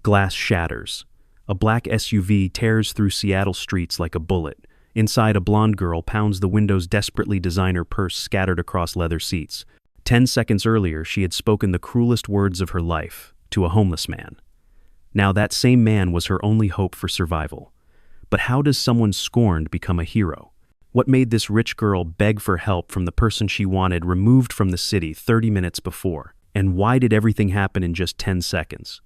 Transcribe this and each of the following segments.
Glass shatters. A black SUV tears through Seattle streets like a bullet. Inside, a blonde girl pounds the window's desperately designer purse scattered across leather seats. 10 seconds earlier, she had spoken the cruelest words of her life to a homeless man. Now that same man was her only hope for survival. But how does someone scorned become a hero? What made this rich girl beg for help from the person she wanted removed from the city 30 minutes before? And why did everything happen in just 10 seconds?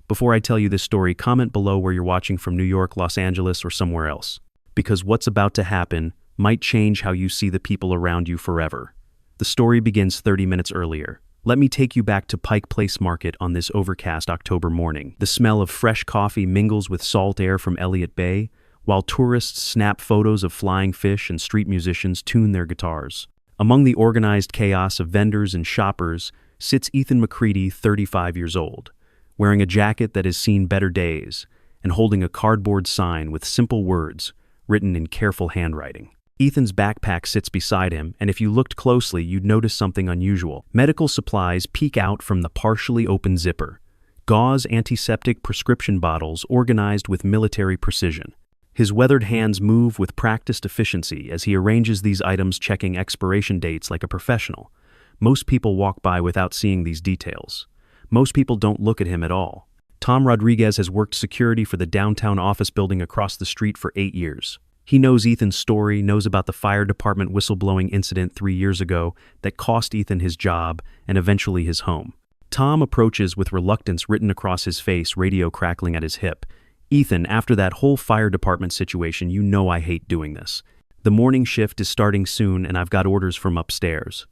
Before I tell you this story, comment below where you're watching from: New York, Los Angeles, or somewhere else. Because what's about to happen might change how you see the people around you forever. The story begins 30 minutes earlier. Let me take you back to Pike Place Market on this overcast October morning. The smell of fresh coffee mingles with salt air from Elliott Bay, while tourists snap photos of flying fish and street musicians tune their guitars. Among the organized chaos of vendors and shoppers sits Ethan McCready, 35 years old, wearing a jacket that has seen better days and holding a cardboard sign with simple words written in careful handwriting. Ethan's backpack sits beside him, and if you looked closely, you'd notice something unusual. Medical supplies peek out from the partially open zipper. Gauze antiseptic prescription bottles organized with military precision. His weathered hands move with practiced efficiency as he arranges these items, checking expiration dates like a professional. Most people walk by without seeing these details. Most people don't look at him at all. Tom Rodriguez has worked security for the downtown office building across the street for 8 years. He knows Ethan's story, knows about the fire department whistleblowing incident 3 years ago that cost Ethan his job and eventually his home. Tom approaches with reluctance written across his face, radio crackling at his hip. "Ethan, after that whole fire department situation, you know I hate doing this. The morning shift is starting soon and I've got orders from upstairs."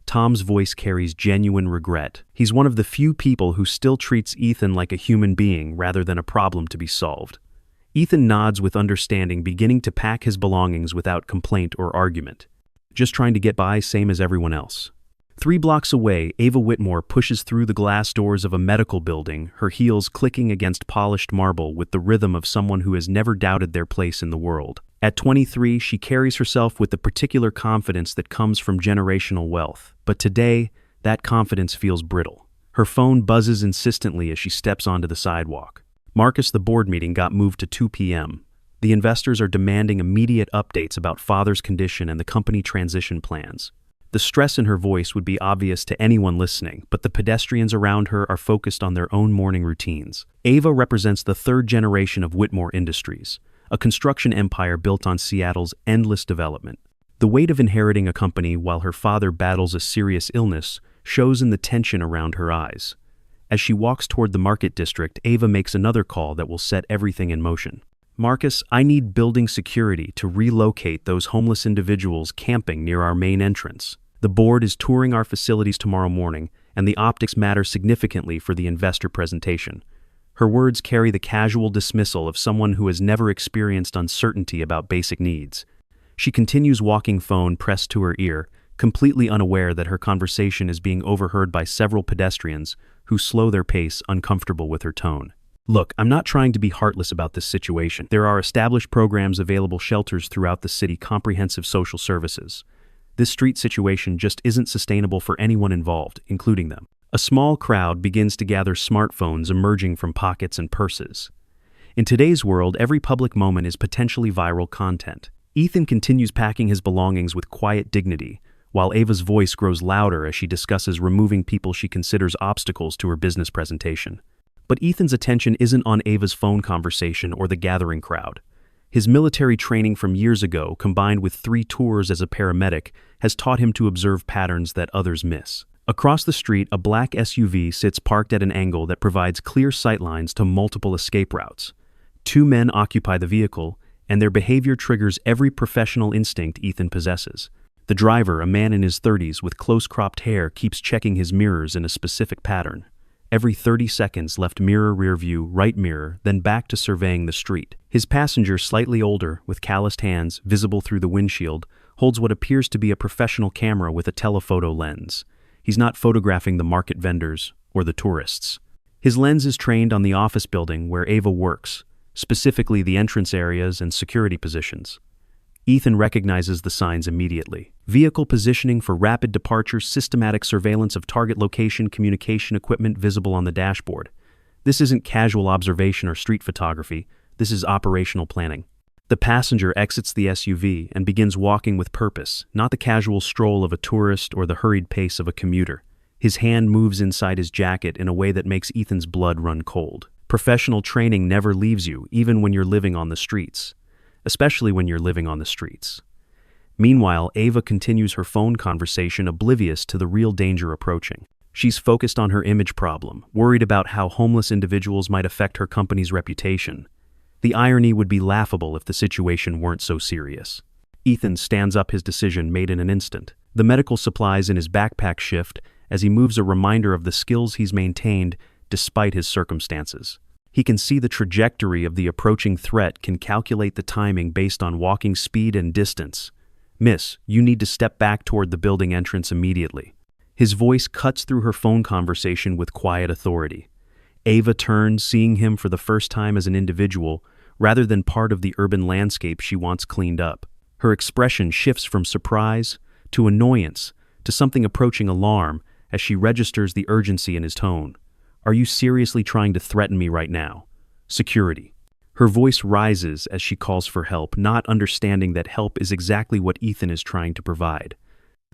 Tom's voice carries genuine regret. He's one of the few people who still treats Ethan like a human being rather than a problem to be solved. Ethan nods with understanding, beginning to pack his belongings without complaint or argument. Just trying to get by, same as everyone else. 3 blocks away, Ava Whitmore pushes through the glass doors of a medical building, her heels clicking against polished marble with the rhythm of someone who has never doubted their place in the world. At 23, she carries herself with the particular confidence that comes from generational wealth. But today, that confidence feels brittle. Her phone buzzes insistently as she steps onto the sidewalk. Marcus, the board meeting got moved to 2 p.m. The investors are demanding immediate updates about father's condition and the company transition plans. The stress in her voice would be obvious to anyone listening, but the pedestrians around her are focused on their own morning routines. Ava represents the 3rd generation of Whitmore Industries, a construction empire built on Seattle's endless development. The weight of inheriting a company while her father battles a serious illness shows in the tension around her eyes. As she walks toward the market district, Ava makes another call that will set everything in motion. "Marcus, I need building security to relocate those homeless individuals camping near our main entrance. The board is touring our facilities tomorrow morning, and the optics matter significantly for the investor presentation." Her words carry the casual dismissal of someone who has never experienced uncertainty about basic needs. She continues walking, phone pressed to her ear, completely unaware that her conversation is being overheard by several pedestrians who slow their pace, uncomfortable with her tone. "Look, I'm not trying to be heartless about this situation. There are established programs, available shelters throughout the city, comprehensive social services. This street situation just isn't sustainable for anyone involved, including them." A small crowd begins to gather, smartphones emerging from pockets and purses. In today's world, every public moment is potentially viral content. Ethan continues packing his belongings with quiet dignity, while Ava's voice grows louder as she discusses removing people she considers obstacles to her business presentation. But Ethan's attention isn't on Ava's phone conversation or the gathering crowd. His military training from years ago, combined with 3 tours as a paramedic, has taught him to observe patterns that others miss. Across the street, a black SUV sits parked at an angle that provides clear sightlines to multiple escape routes. 2 men occupy the vehicle, and their behavior triggers every professional instinct Ethan possesses. The driver, a man in his 30s with close-cropped hair, keeps checking his mirrors in a specific pattern. Every 30 seconds, left mirror, rear view, right mirror, then back to surveying the street. His passenger, slightly older, with calloused hands, visible through the windshield, holds what appears to be a professional camera with a telephoto lens. He's not photographing the market vendors or the tourists. His lens is trained on the office building where Ava works, specifically the entrance areas and security positions. Ethan recognizes the signs immediately. Vehicle positioning for rapid departure, systematic surveillance of target location, communication equipment visible on the dashboard. This isn't casual observation or street photography, this is operational planning. The passenger exits the SUV and begins walking with purpose, not the casual stroll of a tourist or the hurried pace of a commuter. His hand moves inside his jacket in a way that makes Ethan's blood run cold. Professional training never leaves you, even when you're living on the streets. Especially when you're living on the streets. Meanwhile, Ava continues her phone conversation, oblivious to the real danger approaching. She's focused on her image problem, worried about how homeless individuals might affect her company's reputation. The irony would be laughable if the situation weren't so serious. Ethan stands up, his decision made in an instant. The medical supplies in his backpack shift as he moves, a reminder of the skills he's maintained despite his circumstances. He can see the trajectory of the approaching threat, can calculate the timing based on walking speed and distance. "Miss, you need to step back toward the building entrance immediately." His voice cuts through her phone conversation with quiet authority. Ava turns, seeing him for the first time as an individual, rather than part of the urban landscape she wants cleaned up. Her expression shifts from surprise to annoyance to something approaching alarm as she registers the urgency in his tone. "Are you seriously trying to threaten me right now?" "Security." Her voice rises as she calls for help, not understanding that help is exactly what Ethan is trying to provide.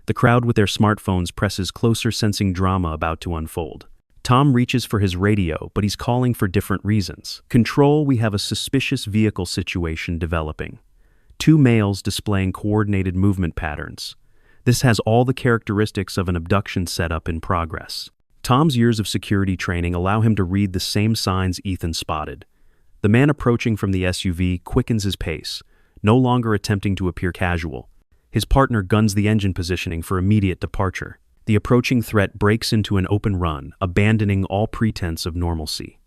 The crowd with their smartphones presses closer, sensing drama about to unfold. Tom reaches for his radio, but he's calling for different reasons. "Control, we have a suspicious vehicle situation developing. 2 males displaying coordinated movement patterns. This has all the characteristics of an abduction setup in progress." Tom's years of security training allow him to read the same signs Ethan spotted. The man approaching from the SUV quickens his pace, no longer attempting to appear casual. His partner guns the engine, positioning for immediate departure. The approaching threat breaks into an open run, abandoning all pretense of normalcy.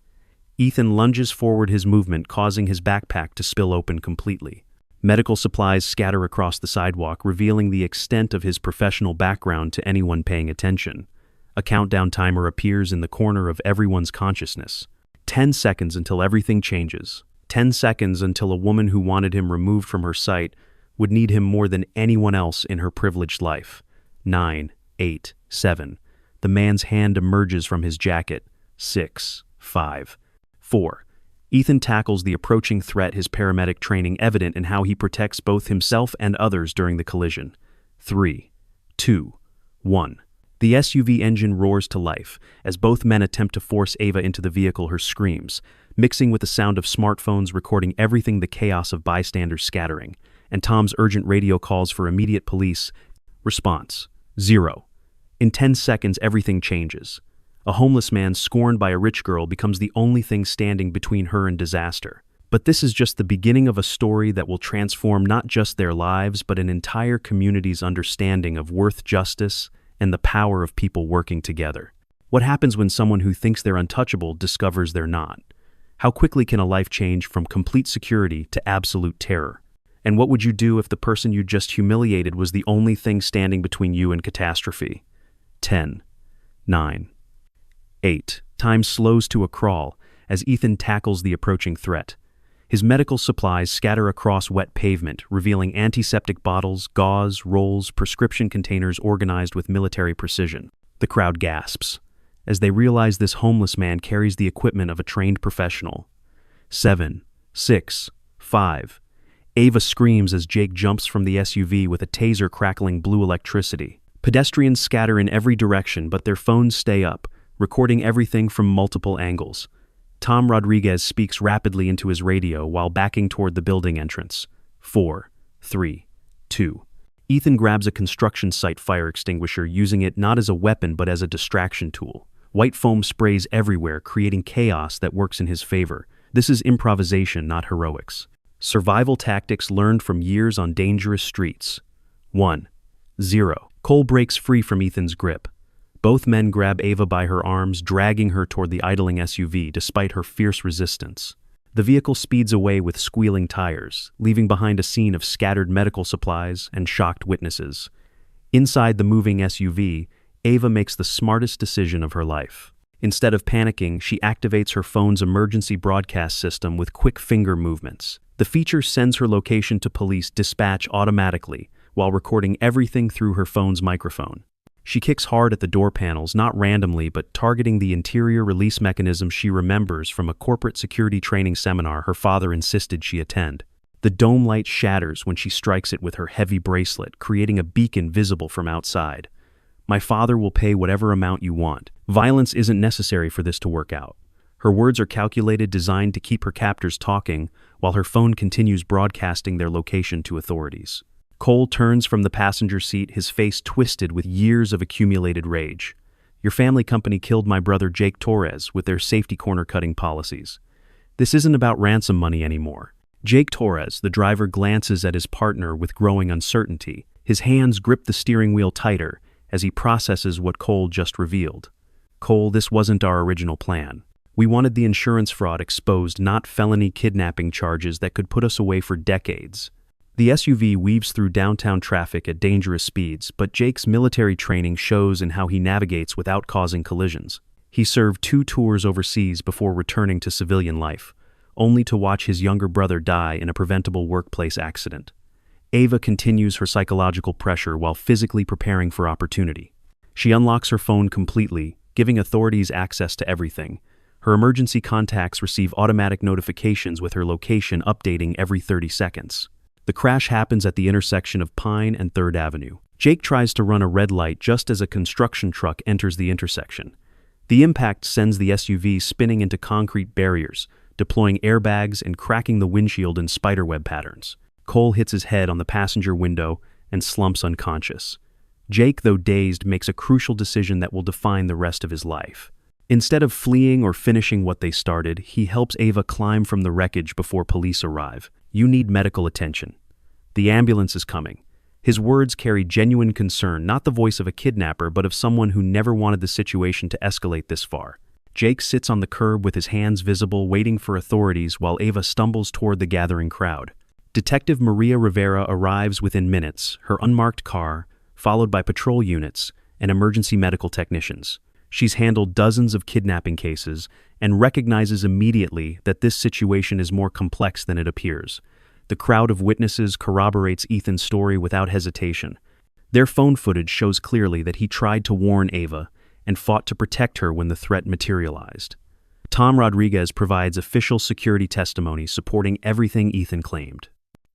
Ethan lunges forward, his movement causing his backpack to spill open completely. Medical supplies scatter across the sidewalk, revealing the extent of his professional background to anyone paying attention. A countdown timer appears in the corner of everyone's consciousness. 10 seconds until everything changes. 10 seconds until a woman who wanted him removed from her sight would need him more than anyone else in her privileged life. 9, 8, 7. The man's hand emerges from his jacket. 6, 5, 4. Ethan tackles the approaching threat, his paramedic training evident in how he protects both himself and others during the collision. 3, 2, 1. The SUV engine roars to life as both men attempt to force Ava into the vehicle, her screams, mixing with the sound of smartphones recording everything, the chaos of bystanders scattering, and Tom's urgent radio calls for immediate police. Response: 0. In 10 seconds, everything changes. A homeless man scorned by a rich girl becomes the only thing standing between her and disaster. But this is just the beginning of a story that will transform not just their lives, but an entire community's understanding of worth, justice, and the power of people working together. What happens when someone who thinks they're untouchable discovers they're not? How quickly can a life change from complete security to absolute terror? And what would you do if the person you just humiliated was the only thing standing between you and catastrophe? 10, 9, 8. Time slows to a crawl as Ethan tackles the approaching threat. His medical supplies scatter across wet pavement, revealing antiseptic bottles, gauze, rolls, prescription containers organized with military precision. The crowd gasps as they realize this homeless man carries the equipment of a trained professional. 7, 6, 5. Ava screams as Jake jumps from the SUV with a taser crackling blue electricity. Pedestrians scatter in every direction, but their phones stay up, recording everything from multiple angles. Tom Rodriguez speaks rapidly into his radio while backing toward the building entrance. 4, 3, 2. Ethan grabs a construction site fire extinguisher, using it not as a weapon but as a distraction tool. White foam sprays everywhere, creating chaos that works in his favor. This is improvisation, not heroics. Survival tactics learned from years on dangerous streets. 1, 0. Cole breaks free from Ethan's grip. Both men grab Ava by her arms, dragging her toward the idling SUV despite her fierce resistance. The vehicle speeds away with squealing tires, leaving behind a scene of scattered medical supplies and shocked witnesses. Inside the moving SUV, Ava makes the smartest decision of her life. Instead of panicking, she activates her phone's emergency broadcast system with quick finger movements. The feature sends her location to police dispatch automatically while recording everything through her phone's microphone. She kicks hard at the door panels, not randomly, but targeting the interior release mechanism she remembers from a corporate security training seminar her father insisted she attend. The dome light shatters when she strikes it with her heavy bracelet, creating a beacon visible from outside. My father will pay whatever amount you want. Violence isn't necessary for this to work out. Her words are calculated, designed to keep her captors talking, while her phone continues broadcasting their location to authorities. Cole turns from the passenger seat, his face twisted with years of accumulated rage. Your family company killed my brother Jake Torres with their safety corner-cutting policies. This isn't about ransom money anymore. Jake Torres, the driver, glances at his partner with growing uncertainty. His hands grip the steering wheel tighter as he processes what Cole just revealed. Cole, this wasn't our original plan. We wanted the insurance fraud exposed, not felony kidnapping charges that could put us away for decades. The SUV weaves through downtown traffic at dangerous speeds, but Jake's military training shows in how he navigates without causing collisions. He served 2 tours overseas before returning to civilian life, only to watch his younger brother die in a preventable workplace accident. Ava continues her psychological pressure while physically preparing for opportunity. She unlocks her phone completely, giving authorities access to everything. Her emergency contacts receive automatic notifications with her location updating every 30 seconds. The crash happens at the intersection of Pine and 3rd Avenue. Jake tries to run a red light just as a construction truck enters the intersection. The impact sends the SUV spinning into concrete barriers, deploying airbags and cracking the windshield in spiderweb patterns. Cole hits his head on the passenger window and slumps unconscious. Jake, though dazed, makes a crucial decision that will define the rest of his life. Instead of fleeing or finishing what they started, he helps Ava climb from the wreckage before police arrive. You need medical attention. The ambulance is coming. His words carry genuine concern, not the voice of a kidnapper, but of someone who never wanted the situation to escalate this far. Jake sits on the curb with his hands visible, waiting for authorities while Ava stumbles toward the gathering crowd. Detective Maria Rivera arrives within minutes, her unmarked car, followed by patrol units and emergency medical technicians. She's handled dozens of kidnapping cases and recognizes immediately that this situation is more complex than it appears. The crowd of witnesses corroborates Ethan's story without hesitation. Their phone footage shows clearly that he tried to warn Ava and fought to protect her when the threat materialized. Tom Rodriguez provides official security testimony supporting everything Ethan claimed.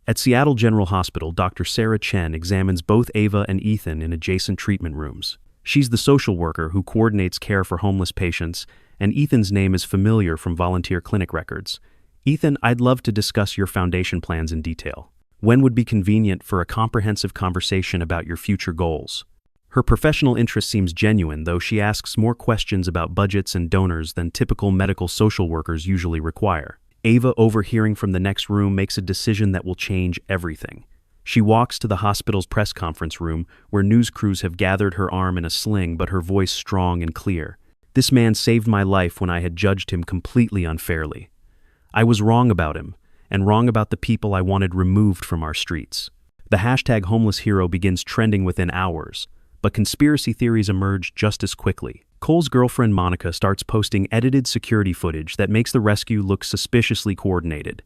At Seattle General Hospital, Dr. Sarah Chen examines both Ava and Ethan in adjacent treatment rooms. She's the social worker who coordinates care for homeless patients, and Ethan's name is familiar from volunteer clinic records. Ethan, I'd love to discuss your foundation plans in detail. When would be convenient for a comprehensive conversation about your future goals? Her professional interest seems genuine, though she asks more questions about budgets and donors than typical medical social workers usually require. Ava, overhearing from the next room, makes a decision that will change everything. She walks to the hospital's press conference room, where news crews have gathered, her arm in a sling, but her voice strong and clear. This man saved my life when I had judged him completely unfairly. I was wrong about him, and wrong about the people I wanted removed from our streets. The hashtag homeless hero begins trending within hours, but conspiracy theories emerge just as quickly. Cole's girlfriend Monica starts posting edited security footage that makes the rescue look suspiciously coordinated.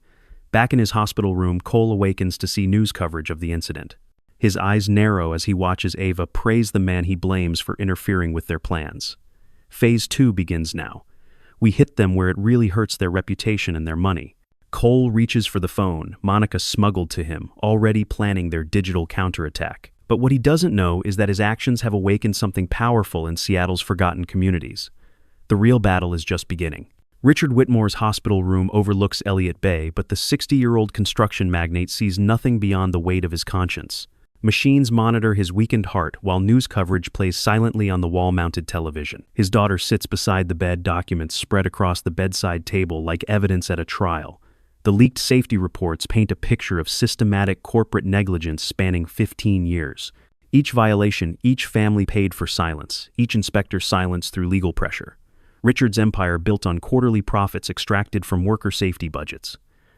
Back in his hospital room, Cole awakens to see news coverage of the incident. His eyes narrow as he watches Ava praise the man he blames for interfering with their plans. Phase 2 begins now. We hit them where it really hurts their reputation and their money. Cole reaches for the phone, Monica smuggled to him, already planning their digital counterattack. But what he doesn't know is that his actions have awakened something powerful in Seattle's forgotten communities. The real battle is just beginning. Richard Whitmore's hospital room overlooks Elliott Bay, but the 60-year-old construction magnate sees nothing beyond the weight of his conscience. Machines monitor his weakened heart while news coverage plays silently on the wall-mounted television. His daughter sits beside the bed, documents spread across the bedside table like evidence at a trial. The leaked safety reports paint a picture of systematic corporate negligence spanning 15 years. Each violation, each family paid for silence, each inspector silenced through legal pressure. Richard's empire built on quarterly profits extracted from worker safety budgets.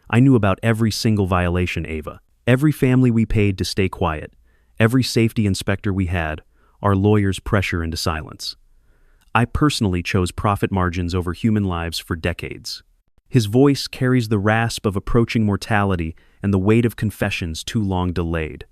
I knew about every single violation, Ava. Every family we paid to stay quiet. Every safety inspector we had. Our lawyers' pressure into silence. I personally chose profit margins over human lives for decades. His voice carries the rasp of approaching mortality and the weight of confessions too long delayed.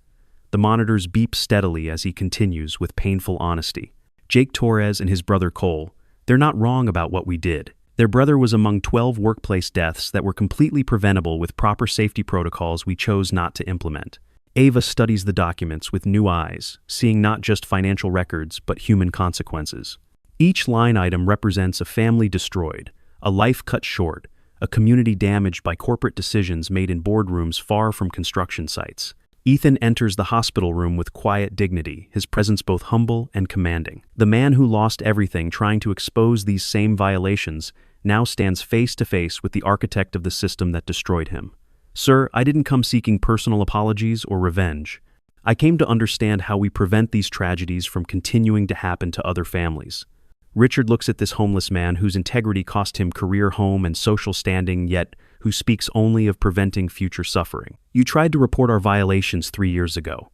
The monitors beep steadily as he continues with painful honesty. Jake Torres and his brother Cole, they're not wrong about what we did. Their brother was among 12 workplace deaths that were completely preventable with proper safety protocols we chose not to implement. Ava studies the documents with new eyes, seeing not just financial records but human consequences. Each line item represents a family destroyed, a life cut short, a community damaged by corporate decisions made in boardrooms far from construction sites. Ethan enters the hospital room with quiet dignity, his presence both humble and commanding. The man who lost everything trying to expose these same violations now stands face to face with the architect of the system that destroyed him. Sir, I didn't come seeking personal apologies or revenge. I came to understand how we prevent these tragedies from continuing to happen to other families. Richard looks at this homeless man whose integrity cost him career, home, and social standing, yet who speaks only of preventing future suffering. You tried to report our violations 3 years ago.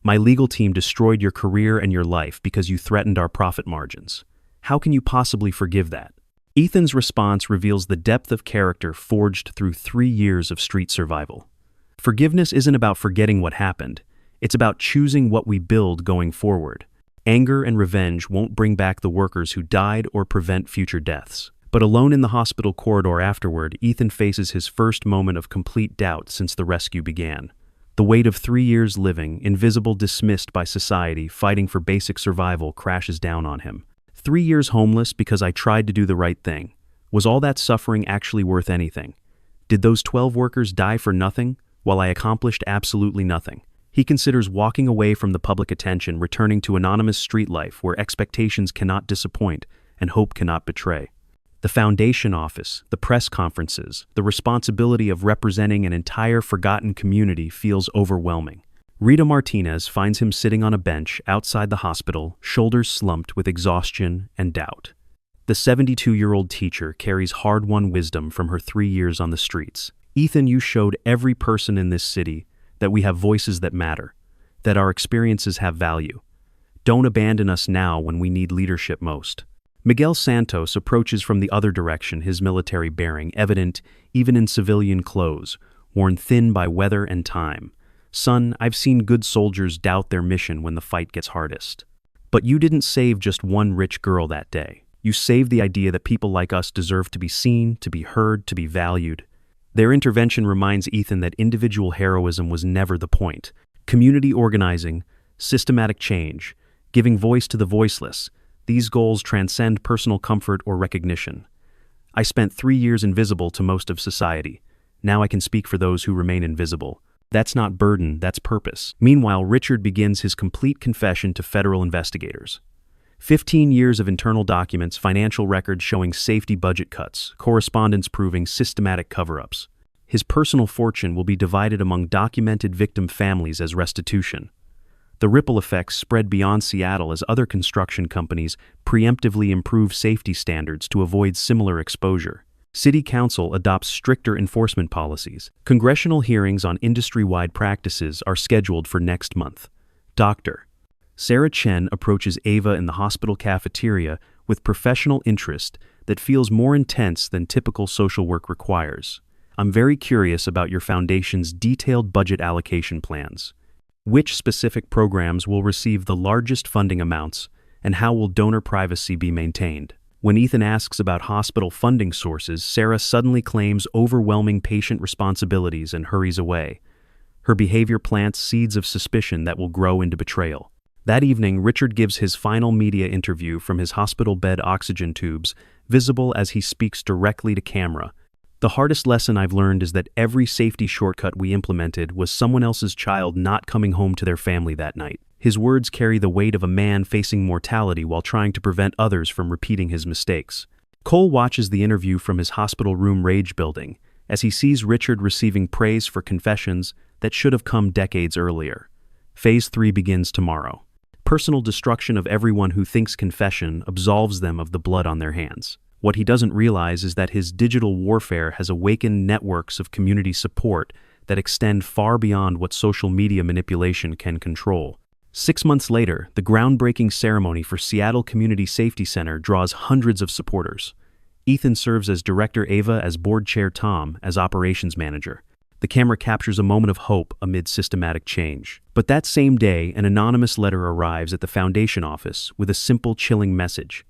My legal team destroyed your career and your life because you threatened our profit margins. How can you possibly forgive that? Ethan's response reveals the depth of character forged through 3 years of street survival. Forgiveness isn't about forgetting what happened. It's about choosing what we build going forward. Anger and revenge won't bring back the workers who died or prevent future deaths. But alone in the hospital corridor afterward, Ethan faces his first moment of complete doubt since the rescue began. The weight of 3 years living, invisible, dismissed by society, fighting for basic survival, crashes down on him. 3 years homeless because I tried to do the right thing. Was all that suffering actually worth anything? Did those 12 workers die for nothing, while I accomplished absolutely nothing? He considers walking away from the public attention, returning to anonymous street life where expectations cannot disappoint and hope cannot betray. The foundation office, the press conferences, the responsibility of representing an entire forgotten community feels overwhelming. Rita Martinez finds him sitting on a bench outside the hospital, shoulders slumped with exhaustion and doubt. The 72-year-old teacher carries hard-won wisdom from her 3 years on the streets. Ethan, you showed every person in this city that we have voices that matter, that our experiences have value. Don't abandon us now when we need leadership most. Miguel Santos approaches from the other direction, his military bearing evident even in civilian clothes, worn thin by weather and time. Son, I've seen good soldiers doubt their mission when the fight gets hardest. But you didn't save just one rich girl that day. You saved the idea that people like us deserve to be seen, to be heard, to be valued. Their intervention reminds Ethan that individual heroism was never the point. Community organizing, systematic change, giving voice to the voiceless, these goals transcend personal comfort or recognition. I spent 3 years invisible to most of society. Now I can speak for those who remain invisible. That's not burden, that's purpose. Meanwhile, Richard begins his complete confession to federal investigators. 15 years of internal documents, financial records showing safety budget cuts, correspondence proving systematic cover-ups. His personal fortune will be divided among documented victim families as restitution. The ripple effects spread beyond Seattle as other construction companies preemptively improve safety standards to avoid similar exposure. City Council adopts stricter enforcement policies. Congressional hearings on industry-wide practices are scheduled for next month. Dr. Sarah Chen approaches Ava in the hospital cafeteria with professional interest that feels more intense than typical social work requires. I'm very curious about your foundation's detailed budget allocation plans. Which specific programs will receive the largest funding amounts, and how will donor privacy be maintained? When Ethan asks about hospital funding sources, Sarah suddenly claims overwhelming patient responsibilities and hurries away. Her behavior plants seeds of suspicion that will grow into betrayal. That evening, Richard gives his final media interview from his hospital bed, oxygen tubes visible as he speaks directly to camera. The hardest lesson I've learned is that every safety shortcut we implemented was someone else's child not coming home to their family that night. His words carry the weight of a man facing mortality while trying to prevent others from repeating his mistakes. Cole watches the interview from his hospital room rage building as he sees Richard receiving praise for confessions that should have come decades earlier. Phase 3 begins tomorrow. Personal destruction of everyone who thinks confession absolves them of the blood on their hands. What he doesn't realize is that his digital warfare has awakened networks of community support that extend far beyond what social media manipulation can control. 6 months later, the groundbreaking ceremony for Seattle Community Safety Center draws hundreds of supporters. Ethan serves as director, Ava as board chair, Tom as operations manager. The camera captures a moment of hope amid systematic change. But that same day, an anonymous letter arrives at the foundation office with a simple, chilling message.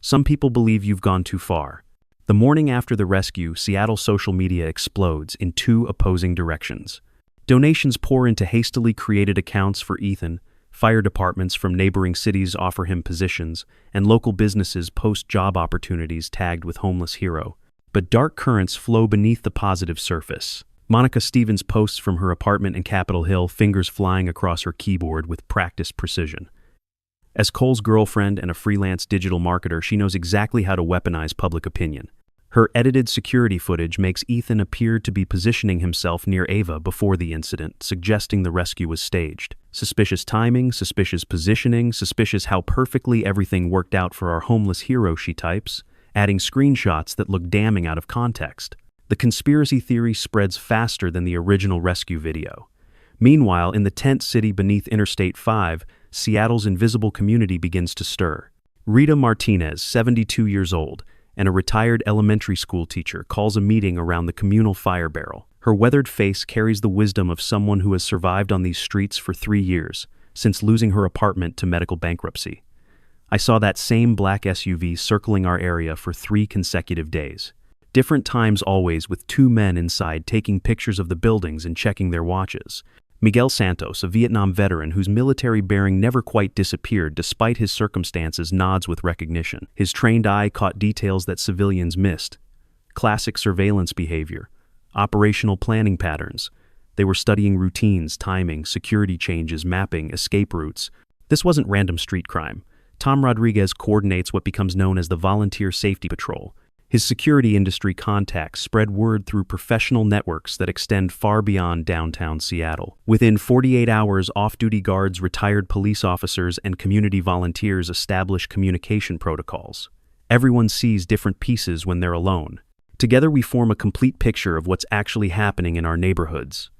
Some people believe you've gone too far. The morning after the rescue, Seattle social media explodes in two opposing directions. Donations pour into hastily created accounts for Ethan, fire departments from neighboring cities offer him positions, and local businesses post job opportunities tagged with homeless hero. But dark currents flow beneath the positive surface. Monica Stevens posts from her apartment in Capitol Hill, fingers flying across her keyboard with practiced precision. As Cole's girlfriend and a freelance digital marketer, she knows exactly how to weaponize public opinion. Her edited security footage makes Ethan appear to be positioning himself near Ava before the incident, suggesting the rescue was staged. Suspicious timing, suspicious positioning, suspicious how perfectly everything worked out for our homeless hero, she types, adding screenshots that look damning out of context. The conspiracy theory spreads faster than the original rescue video. Meanwhile, in the tent city beneath Interstate 5, Seattle's invisible community begins to stir. Rita Martinez, 72 years old, and a retired elementary school teacher, calls a meeting around the communal fire barrel. Her weathered face carries the wisdom of someone who has survived on these streets for 3 years, since losing her apartment to medical bankruptcy. I saw that same black SUV circling our area for 3 consecutive days. Different times always, with 2 men inside taking pictures of the buildings and checking their watches. Miguel Santos, a Vietnam veteran whose military bearing never quite disappeared despite his circumstances, nods with recognition. His trained eye caught details that civilians missed. Classic surveillance behavior, operational planning patterns. They were studying routines, timing, security changes, mapping, escape routes. This wasn't random street crime. Tom Rodriguez coordinates what becomes known as the Volunteer Safety Patrol. His security industry contacts spread word through professional networks that extend far beyond downtown Seattle. Within 48 hours, off-duty guards, retired police officers, and community volunteers establish communication protocols. Everyone sees different pieces when they're alone. Together we form a complete picture of what's actually happening in our neighborhoods.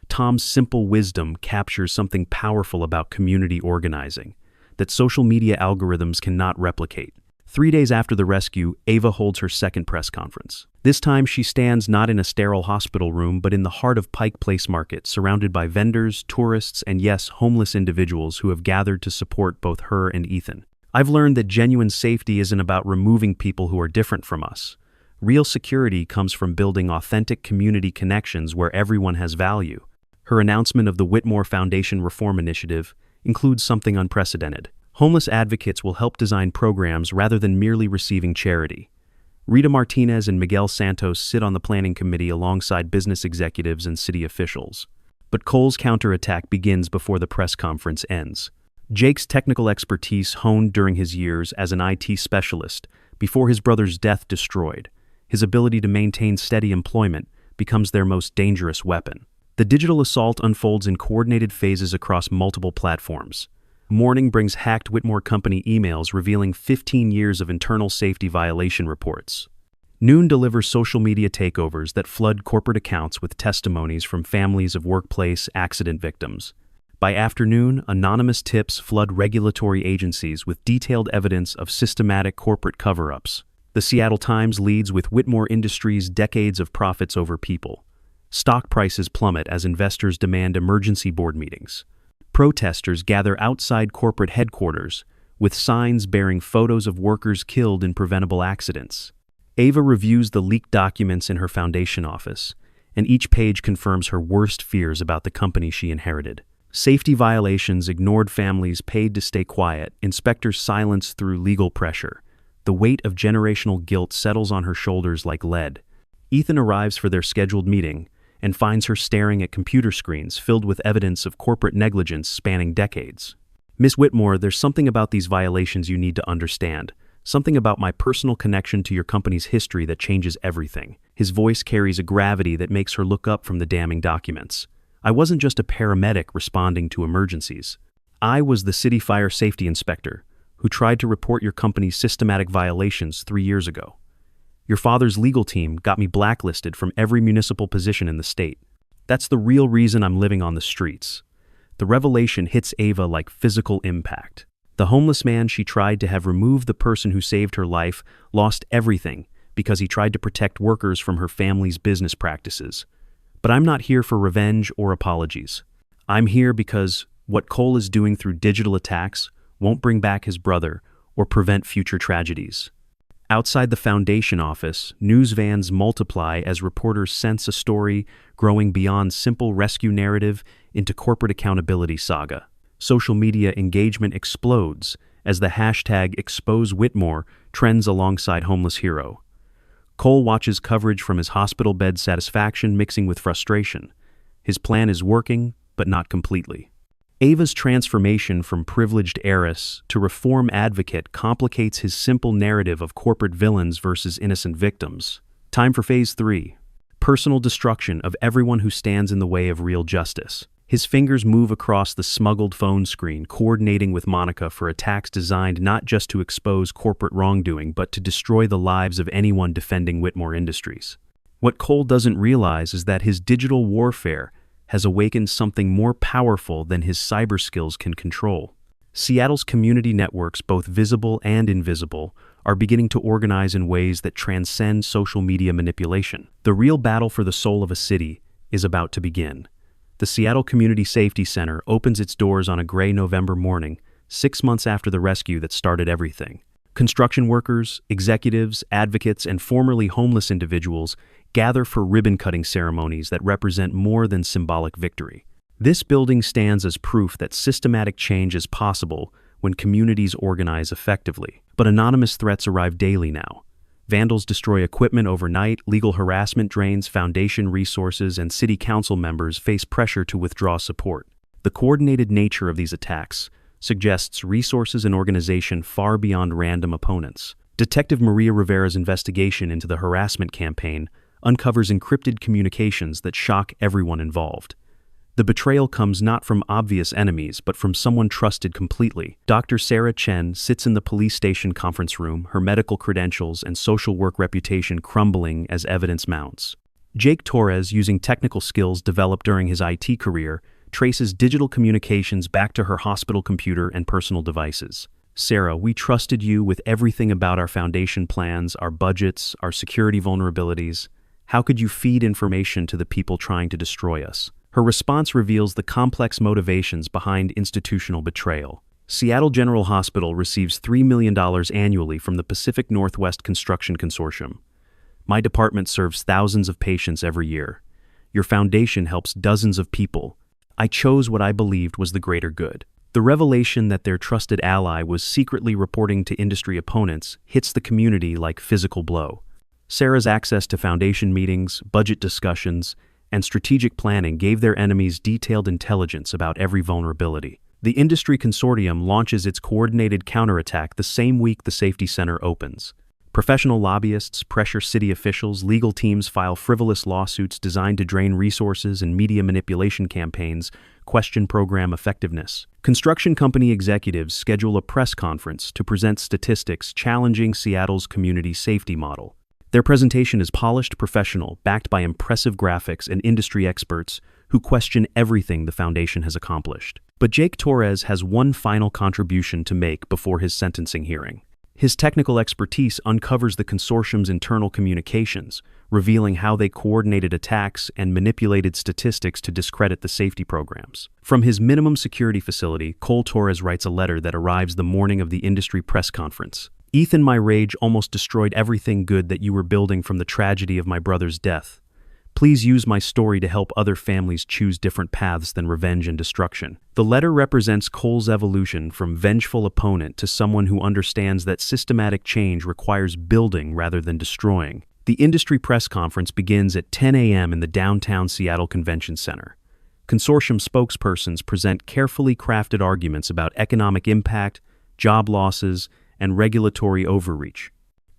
Tom's simple wisdom captures something powerful about community organizing that social media algorithms cannot replicate. 3 days after the rescue, Ava holds her second press conference. This time she stands not in a sterile hospital room, but in the heart of Pike Place Market, surrounded by vendors, tourists, and yes, homeless individuals who have gathered to support both her and Ethan. I've learned that genuine safety isn't about removing people who are different from us. Real security comes from building authentic community connections where everyone has value. Her announcement of the Whitmore Foundation Reform Initiative includes something unprecedented. Homeless advocates will help design programs rather than merely receiving charity. Rita Martinez and Miguel Santos sit on the planning committee alongside business executives and city officials. But Cole's counterattack begins before the press conference ends. Jake's technical expertise, honed during his years as an IT specialist before his brother's death destroyed, his ability to maintain steady employment becomes their most dangerous weapon. The digital assault unfolds in coordinated phases across multiple platforms. Morning brings hacked Whitmore Company emails revealing 15 years of internal safety violation reports. Noon delivers social media takeovers that flood corporate accounts with testimonies from families of workplace accident victims. By afternoon, anonymous tips flood regulatory agencies with detailed evidence of systematic corporate cover-ups. The Seattle Times leads with Whitmore Industries' decades of profits over people. Stock prices plummet as investors demand emergency board meetings. Protesters gather outside corporate headquarters, with signs bearing photos of workers killed in preventable accidents. Ava reviews the leaked documents in her foundation office, and each page confirms her worst fears about the company she inherited. Safety violations, ignored families paid to stay quiet, inspectors silenced through legal pressure. The weight of generational guilt settles on her shoulders like lead. Ethan arrives for their scheduled meeting and finds her staring at computer screens filled with evidence of corporate negligence spanning decades. Miss Whitmore, there's something about these violations you need to understand. Something about my personal connection to your company's history that changes everything. His voice carries a gravity that makes her look up from the damning documents. I wasn't just a paramedic responding to emergencies. I was the city fire safety inspector who tried to report your company's systematic violations 3 years ago. Your father's legal team got me blacklisted from every municipal position in the state. That's the real reason I'm living on the streets. The revelation hits Ava like physical impact. The homeless man she tried to have remove the person who saved her life lost everything because he tried to protect workers from her family's business practices. But I'm not here for revenge or apologies. I'm here because what Cole is doing through digital attacks won't bring back his brother or prevent future tragedies. Outside the Foundation office, news vans multiply as reporters sense a story growing beyond simple rescue narrative into corporate accountability saga. Social media engagement explodes as the hashtag #ExposeWhitmore trends alongside Homeless Hero. Cole watches coverage from his hospital bed satisfaction mixing with frustration. His plan is working, but not completely. Ava's transformation from privileged heiress to reform advocate complicates his simple narrative of corporate villains versus innocent victims. Time for Phase 3. Personal destruction of everyone who stands in the way of real justice. His fingers move across the smuggled phone screen, coordinating with Monica for attacks designed not just to expose corporate wrongdoing, but to destroy the lives of anyone defending Whitmore Industries. What Cole doesn't realize is that his digital warfare has awakened something more powerful than his cyber skills can control. Seattle's community networks, both visible and invisible, are beginning to organize in ways that transcend social media manipulation. The real battle for the soul of a city is about to begin. The Seattle Community Safety Center opens its doors on a gray November morning, 6 months after the rescue that started everything. Construction workers, executives, advocates, and formerly homeless individuals gather for ribbon-cutting ceremonies that represent more than symbolic victory. This building stands as proof that systematic change is possible when communities organize effectively. But anonymous threats arrive daily now. Vandals destroy equipment overnight, legal harassment drains foundation resources, and city council members face pressure to withdraw support. The coordinated nature of these attacks suggests resources and organization far beyond random opponents. Detective Maria Rivera's investigation into the harassment campaign uncovers encrypted communications that shock everyone involved. The betrayal comes not from obvious enemies, but from someone trusted completely. Dr. Sarah Chen sits in the police station conference room, her medical credentials and social work reputation crumbling as evidence mounts. Jake Torres, using technical skills developed during his IT career, traces digital communications back to her hospital computer and personal devices. Sarah, we trusted you with everything about our foundation plans, our budgets, our security vulnerabilities. How could you feed information to the people trying to destroy us? Her response reveals the complex motivations behind institutional betrayal. Seattle General Hospital receives $3 million annually from the Pacific Northwest Construction Consortium. My department serves thousands of patients every year. Your foundation helps dozens of people. I chose what I believed was the greater good. The revelation that their trusted ally was secretly reporting to industry opponents hits the community like physical blow. Sarah's access to foundation meetings, budget discussions, and strategic planning gave their enemies detailed intelligence about every vulnerability. The industry consortium launches its coordinated counterattack the same week the safety center opens. Professional lobbyists pressure city officials, legal teams file frivolous lawsuits designed to drain resources, and media manipulation campaigns question program effectiveness. Construction company executives schedule a press conference to present statistics challenging Seattle's community safety model. Their presentation is polished, professional, backed by impressive graphics and industry experts who question everything the foundation has accomplished. But Jake Torres has one final contribution to make before his sentencing hearing. His technical expertise uncovers the consortium's internal communications, revealing how they coordinated attacks and manipulated statistics to discredit the safety programs. From his minimum security facility, Cole Torres writes a letter that arrives the morning of the industry press conference. Ethan, my rage almost destroyed everything good that you were building from the tragedy of my brother's death. Please use my story to help other families choose different paths than revenge and destruction. The letter represents Cole's evolution from vengeful opponent to someone who understands that systematic change requires building rather than destroying. The industry press conference begins at 10 a.m. in the downtown Seattle Convention Center. Consortium spokespersons present carefully crafted arguments about economic impact, job losses, and regulatory overreach.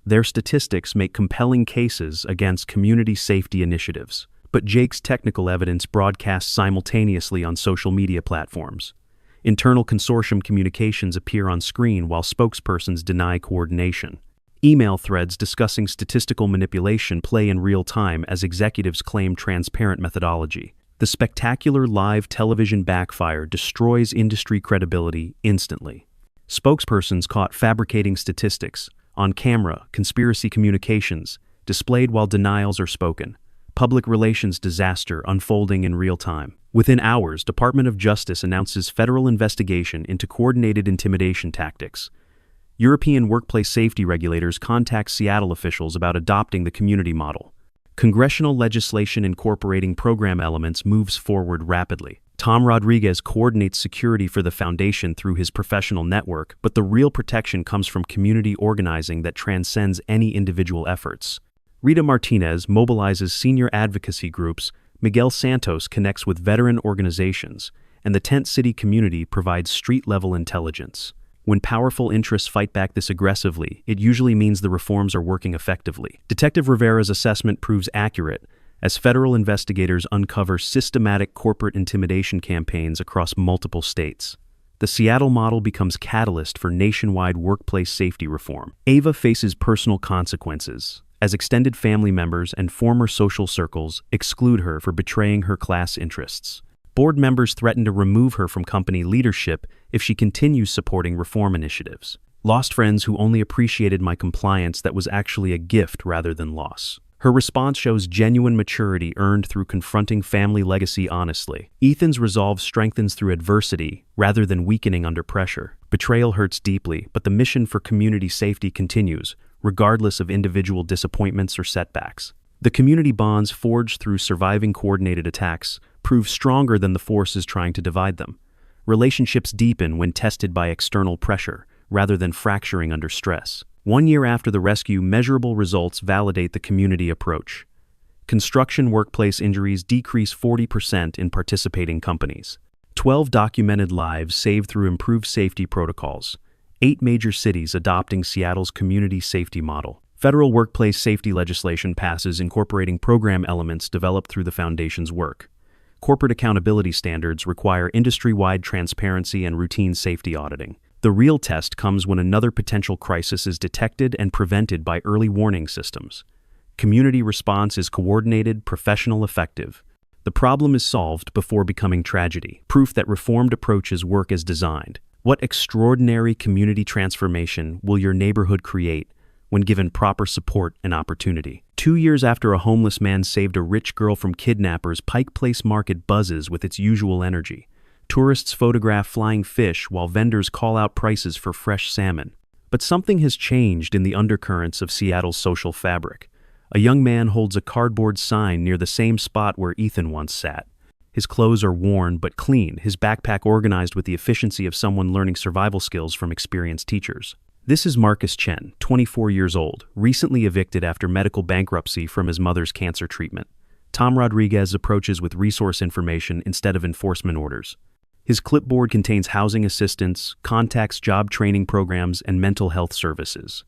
Their statistics make compelling cases against community safety initiatives. But Jake's technical evidence broadcasts simultaneously on social media platforms. Internal consortium communications appear on screen while spokespersons deny coordination. Email threads discussing statistical manipulation play in real time as executives claim transparent methodology. The spectacular live television backfire destroys industry credibility instantly. Spokespersons caught fabricating statistics, on camera, conspiracy communications, displayed while denials are spoken. Public relations disaster unfolding in real time. Within hours, Department of Justice announces federal investigation into coordinated intimidation tactics. European workplace safety regulators contact Seattle officials about adopting the community model. Congressional legislation incorporating program elements moves forward rapidly. Tom Rodriguez coordinates security for the foundation through his professional network, but the real protection comes from community organizing that transcends any individual efforts. Rita Martinez mobilizes senior advocacy groups, Miguel Santos connects with veteran organizations, and the Tent City community provides street-level intelligence. When powerful interests fight back this aggressively, it usually means the reforms are working effectively. Detective Rivera's assessment proves accurate, as federal investigators uncover systematic corporate intimidation campaigns across multiple states. The Seattle model becomes catalyst for nationwide workplace safety reform. Ava faces personal consequences, as extended family members and former social circles exclude her for betraying her class interests. Board members threaten to remove her from company leadership if she continues supporting reform initiatives. Lost friends who only appreciated my compliance that was actually a gift rather than loss. Her response shows genuine maturity earned through confronting family legacy honestly. Ethan's resolve strengthens through adversity rather than weakening under pressure. Betrayal hurts deeply, but the mission for community safety continues, regardless of individual disappointments or setbacks. The community bonds forged through surviving coordinated attacks prove stronger than the forces trying to divide them. Relationships deepen when tested by external pressure, rather than fracturing under stress. 1 year after the rescue, measurable results validate the community approach. Construction workplace injuries decrease 40% in participating companies. 12 documented lives saved through improved safety protocols. 8 major cities adopting Seattle's community safety model. Federal workplace safety legislation passes incorporating program elements developed through the Foundation's work. Corporate accountability standards require industry-wide transparency and routine safety auditing. The real test comes when another potential crisis is detected and prevented by early warning systems. Community response is coordinated, professional, effective. The problem is solved before becoming tragedy, proof that reformed approaches work as designed. What extraordinary community transformation will your neighborhood create when given proper support and opportunity? 2 years after a homeless man saved a rich girl from kidnappers, Pike Place Market buzzes with its usual energy. Tourists photograph flying fish while vendors call out prices for fresh salmon. But something has changed in the undercurrents of Seattle's social fabric. A young man holds a cardboard sign near the same spot where Ethan once sat. His clothes are worn but clean, his backpack organized with the efficiency of someone learning survival skills from experienced teachers. This is Marcus Chen, 24 years old, recently evicted after medical bankruptcy from his mother's cancer treatment. Tom Rodriguez approaches with resource information instead of enforcement orders. His clipboard contains housing assistance, contacts job training programs, and mental health services.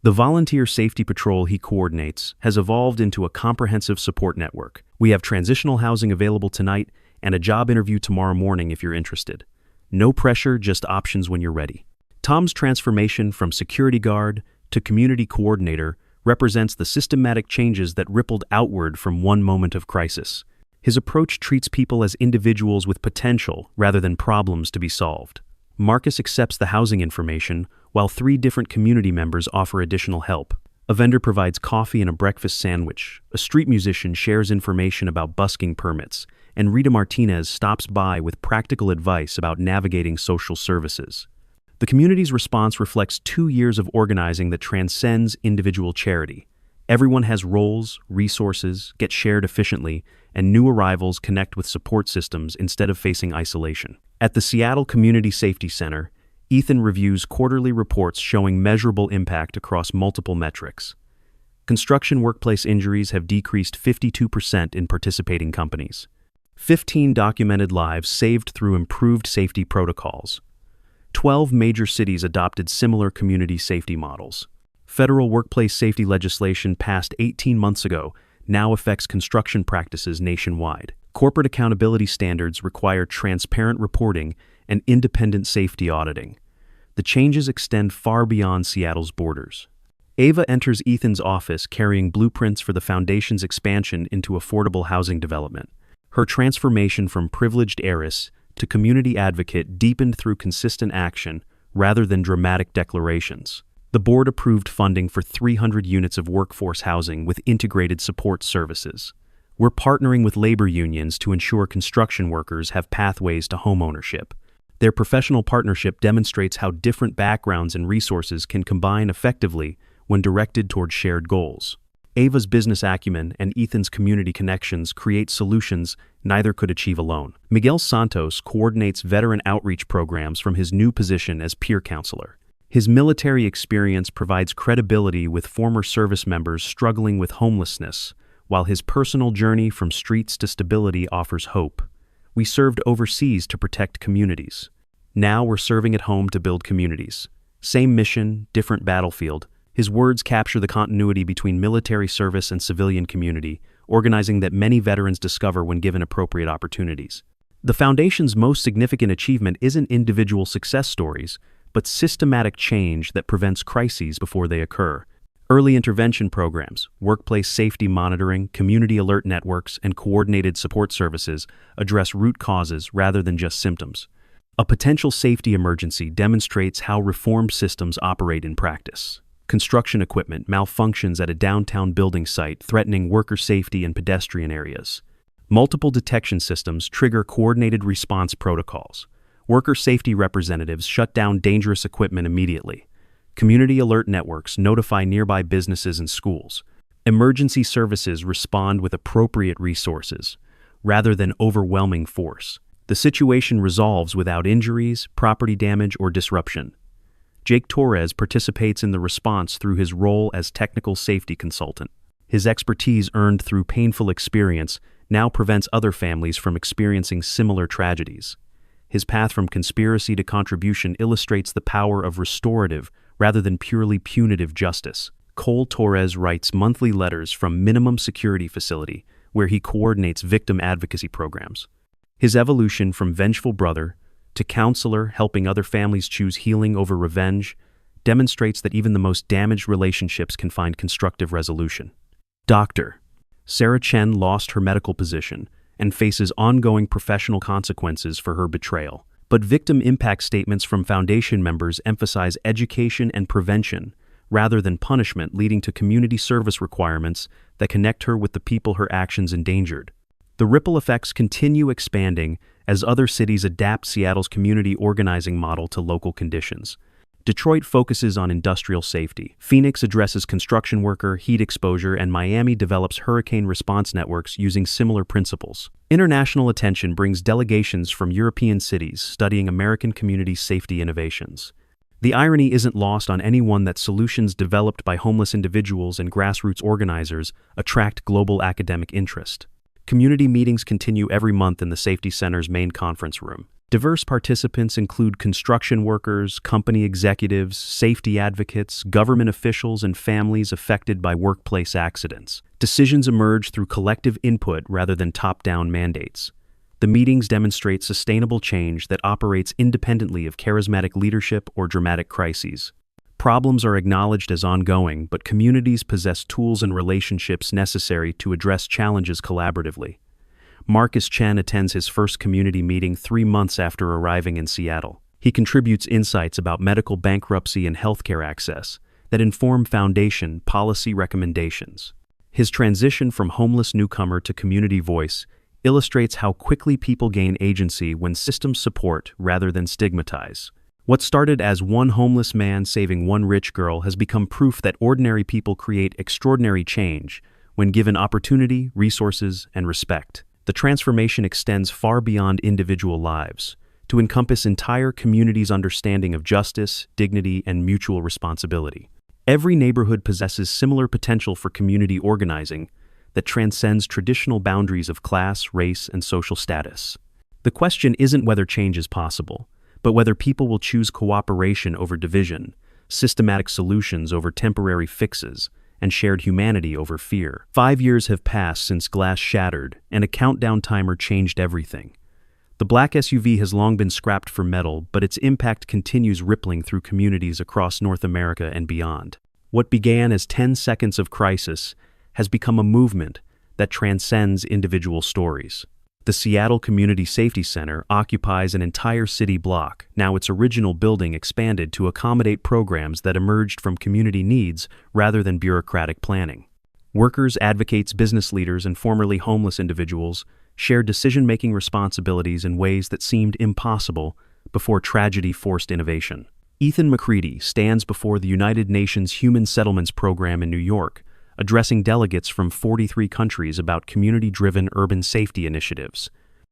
The volunteer safety patrol he coordinates has evolved into a comprehensive support network. We have transitional housing available tonight and a job interview tomorrow morning if you're interested. No pressure, just options when you're ready. Tom's transformation from security guard to community coordinator represents the systematic changes that rippled outward from one moment of crisis. His approach treats people as individuals with potential rather than problems to be solved. Marcus accepts the housing information, while 3 different community members offer additional help. A vendor provides coffee and a breakfast sandwich, a street musician shares information about busking permits, and Rita Martinez stops by with practical advice about navigating social services. The community's response reflects 2 years of organizing that transcends individual charity. Everyone has roles, resources, get shared efficiently, and new arrivals connect with support systems instead of facing isolation. At the Seattle Community Safety Center, Ethan reviews quarterly reports showing measurable impact across multiple metrics. Construction workplace injuries have decreased 52% in participating companies. 15 documented lives saved through improved safety protocols. 12 major cities adopted similar community safety models. Federal workplace safety legislation passed 18 months ago now affects construction practices nationwide. Corporate accountability standards require transparent reporting and independent safety auditing. The changes extend far beyond Seattle's borders. Ava enters Ethan's office carrying blueprints for the Foundation's expansion into affordable housing development. Her transformation from privileged heiress to community advocate deepened through consistent action rather than dramatic declarations. The board approved funding for 300 units of workforce housing with integrated support services. We're partnering with labor unions to ensure construction workers have pathways to homeownership. Their professional partnership demonstrates how different backgrounds and resources can combine effectively when directed toward shared goals. Ava's business acumen and Ethan's community connections create solutions neither could achieve alone. Miguel Santos coordinates veteran outreach programs from his new position as peer counselor. His military experience provides credibility with former service members struggling with homelessness, while his personal journey from streets to stability offers hope. We served overseas to protect communities. Now we're serving at home to build communities. Same mission, different battlefield. His words capture the continuity between military service and civilian community, organizing that many veterans discover when given appropriate opportunities. The Foundation's most significant achievement isn't individual success stories, but systematic change that prevents crises before they occur. Early intervention programs, workplace safety monitoring, community alert networks, and coordinated support services address root causes rather than just symptoms. A potential safety emergency demonstrates how reformed systems operate in practice. Construction equipment malfunctions at a downtown building site, threatening worker safety and pedestrian areas. Multiple detection systems trigger coordinated response protocols. Worker safety representatives shut down dangerous equipment immediately. Community alert networks notify nearby businesses and schools. Emergency services respond with appropriate resources, rather than overwhelming force. The situation resolves without injuries, property damage, or disruption. Jake Torres participates in the response through his role as technical safety consultant. His expertise earned through painful experience now prevents other families from experiencing similar tragedies. His path from conspiracy to contribution illustrates the power of restorative rather than purely punitive justice. Cole Torres writes monthly letters from minimum security facility, where he coordinates victim advocacy programs. His evolution from vengeful brother to counselor helping other families choose healing over revenge demonstrates that even the most damaged relationships can find constructive resolution. Doctor. Sarah Chen lost her medical position and faces ongoing professional consequences for her betrayal. But victim impact statements from Foundation members emphasize education and prevention rather than punishment, leading to community service requirements that connect her with the people her actions endangered. The ripple effects continue expanding as other cities adapt Seattle's community organizing model to local conditions. Detroit focuses on industrial safety. Phoenix addresses construction worker heat exposure, and Miami develops hurricane response networks using similar principles. International attention brings delegations from European cities studying American community safety innovations. The irony isn't lost on anyone that solutions developed by homeless individuals and grassroots organizers attract global academic interest. Community meetings continue every month in the Safety Center's main conference room. Diverse participants include construction workers, company executives, safety advocates, government officials, and families affected by workplace accidents. Decisions emerge through collective input rather than top-down mandates. The meetings demonstrate sustainable change that operates independently of charismatic leadership or dramatic crises. Problems are acknowledged as ongoing, but communities possess tools and relationships necessary to address challenges collaboratively. Marcus Chen attends his first community meeting 3 months after arriving in Seattle. He contributes insights about medical bankruptcy and healthcare access that inform Foundation policy recommendations. His transition from homeless newcomer to community voice illustrates how quickly people gain agency when systems support rather than stigmatize. What started as one homeless man saving one rich girl has become proof that ordinary people create extraordinary change when given opportunity, resources, and respect. The transformation extends far beyond individual lives to encompass entire communities' understanding of justice, dignity, and mutual responsibility. Every neighborhood possesses similar potential for community organizing that transcends traditional boundaries of class, race, and social status. The question isn't whether change is possible, but whether people will choose cooperation over division, systematic solutions over temporary fixes, and shared humanity over fear. 5 years have passed since glass shattered, and a countdown timer changed everything. The black SUV has long been scrapped for metal, but its impact continues rippling through communities across North America and beyond. What began as 10 seconds of crisis has become a movement that transcends individual stories. The Seattle Community Safety Center occupies an entire city block, now its original building expanded to accommodate programs that emerged from community needs rather than bureaucratic planning. Workers, advocates, business leaders, and formerly homeless individuals shared decision-making responsibilities in ways that seemed impossible before tragedy forced innovation. Ethan McCready stands before the United Nations Human Settlements Program in New York, addressing delegates from 43 countries about community-driven urban safety initiatives.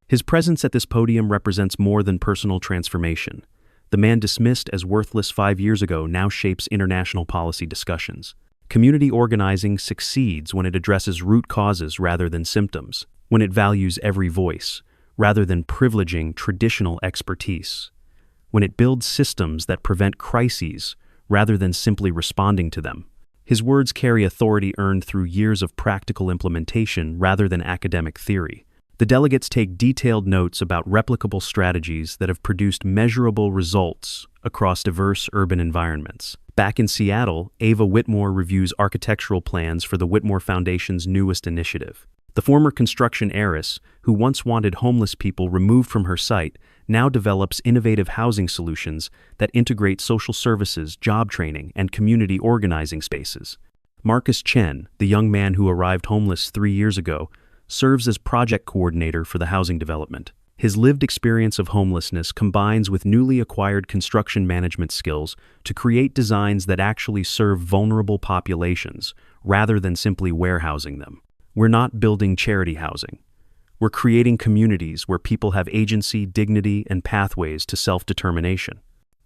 His presence at this podium represents more than personal transformation. The man dismissed as worthless 5 years ago now shapes international policy discussions. Community organizing succeeds when it addresses root causes rather than symptoms, when it values every voice, rather than privileging traditional expertise, when it builds systems that prevent crises rather than simply responding to them. His words carry authority earned through years of practical implementation rather than academic theory. The delegates take detailed notes about replicable strategies that have produced measurable results across diverse urban environments. Back in Seattle, Ava Whitmore reviews architectural plans for the Whitmore Foundation's newest initiative. The former construction heiress, who once wanted homeless people removed from her site, now develops innovative housing solutions that integrate social services, job training, and community organizing spaces. Marcus Chen, the young man who arrived homeless 3 years ago, serves as project coordinator for the housing development. His lived experience of homelessness combines with newly acquired construction management skills to create designs that actually serve vulnerable populations, rather than simply warehousing them. We're not building charity housing. We're creating communities where people have agency, dignity, and pathways to self-determination.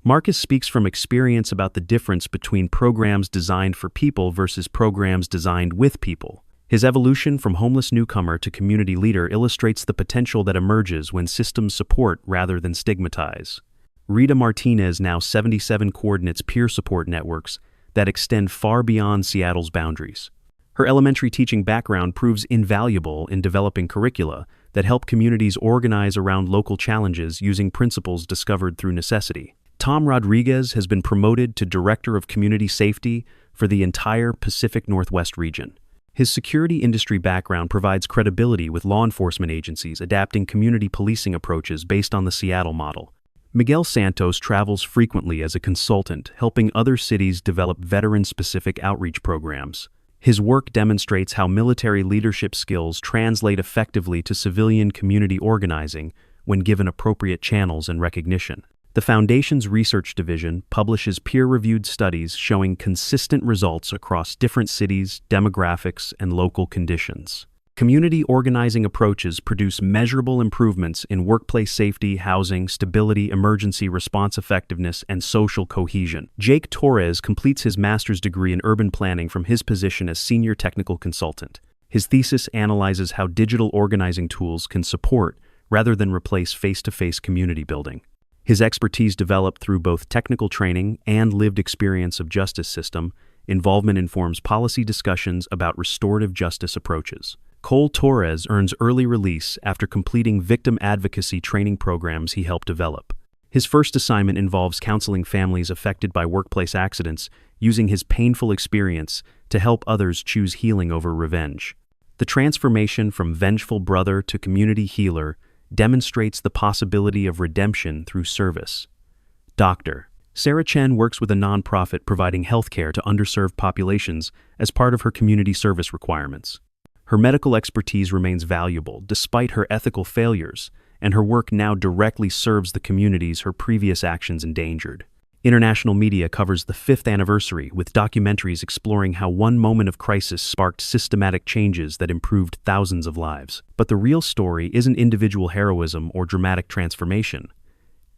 Marcus speaks from experience about the difference between programs designed for people versus programs designed with people. His evolution from homeless newcomer to community leader illustrates the potential that emerges when systems support rather than stigmatize. Rita Martinez now 77 coordinates peer support networks that extend far beyond Seattle's boundaries. Her elementary teaching background proves invaluable in developing curricula that help communities organize around local challenges using principles discovered through necessity. Tom Rodriguez has been promoted to Director of Community Safety for the entire Pacific Northwest region. His security industry background provides credibility with law enforcement agencies adapting community policing approaches based on the Seattle model. Miguel Santos travels frequently as a consultant, helping other cities develop veteran-specific outreach programs. His work demonstrates how military leadership skills translate effectively to civilian community organizing when given appropriate channels and recognition. The Foundation's research division publishes peer-reviewed studies showing consistent results across different cities, demographics, and local conditions. Community organizing approaches produce measurable improvements in workplace safety, housing, stability, emergency response effectiveness, and social cohesion. Jake Torres completes his master's degree in urban planning from his position as senior technical consultant. His thesis analyzes how digital organizing tools can support, rather than replace, face-to-face community building. His expertise developed through both technical training and lived experience of justice system involvement informs policy discussions about restorative justice approaches. Cole Torres earns early release after completing victim advocacy training programs he helped develop. His first assignment involves counseling families affected by workplace accidents, using his painful experience to help others choose healing over revenge. The transformation from vengeful brother to community healer demonstrates the possibility of redemption through service. Dr. Sarah Chen works with a nonprofit providing healthcare to underserved populations as part of her community service requirements. Her medical expertise remains valuable despite her ethical failures, and her work now directly serves the communities her previous actions endangered. International media covers the 5th anniversary with documentaries exploring how one moment of crisis sparked systematic changes that improved thousands of lives. But the real story isn't individual heroism or dramatic transformation.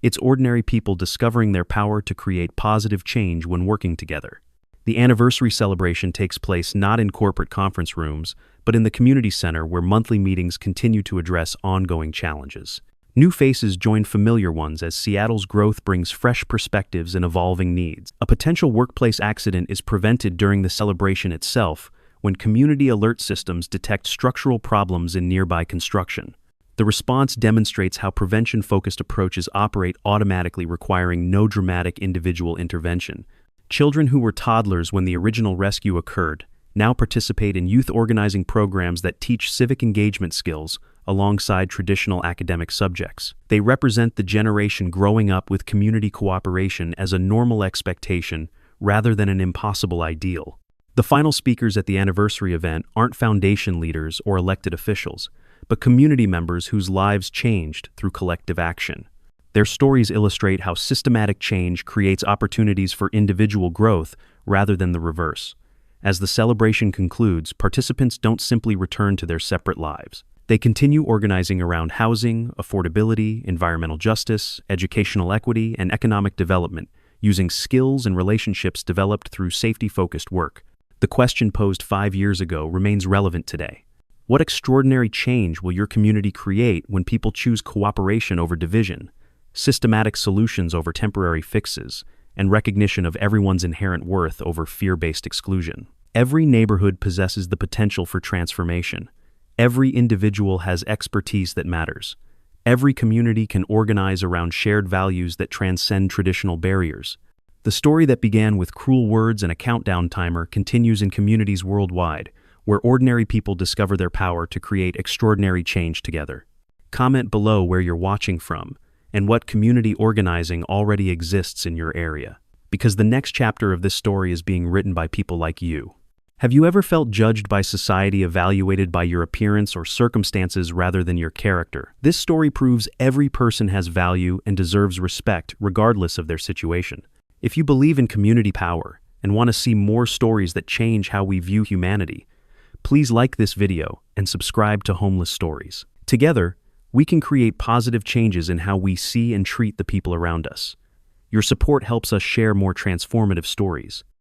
It's ordinary people discovering their power to create positive change when working together. The anniversary celebration takes place not in corporate conference rooms, but in the community center where monthly meetings continue to address ongoing challenges. New faces join familiar ones as Seattle's growth brings fresh perspectives and evolving needs. A potential workplace accident is prevented during the celebration itself when community alert systems detect structural problems in nearby construction. The response demonstrates how prevention-focused approaches operate automatically, requiring no dramatic individual intervention. Children who were toddlers when the original rescue occurred now participate in youth organizing programs that teach civic engagement skills alongside traditional academic subjects. They represent the generation growing up with community cooperation as a normal expectation rather than an impossible ideal. The final speakers at the anniversary event aren't foundation leaders or elected officials, but community members whose lives changed through collective action. Their stories illustrate how systematic change creates opportunities for individual growth rather than the reverse. As the celebration concludes, participants don't simply return to their separate lives. They continue organizing around housing, affordability, environmental justice, educational equity, and economic development, using skills and relationships developed through safety-focused work. The question posed 5 years ago remains relevant today. What extraordinary change will your community create when people choose cooperation over division, systematic solutions over temporary fixes, and recognition of everyone's inherent worth over fear-based exclusion? Every neighborhood possesses the potential for transformation. Every individual has expertise that matters. Every community can organize around shared values that transcend traditional barriers. The story that began with cruel words and a countdown timer continues in communities worldwide, where ordinary people discover their power to create extraordinary change together. Comment below where you're watching from and what community organizing already exists in your area, because the next chapter of this story is being written by people like you. Have you ever felt judged by society, evaluated by your appearance or circumstances rather than your character? This story proves every person has value and deserves respect regardless of their situation. If you believe in community power and want to see more stories that change how we view humanity, please like this video and subscribe to Homeless Stories. Together, we can create positive changes in how we see and treat the people around us. Your support helps us share more transformative stories.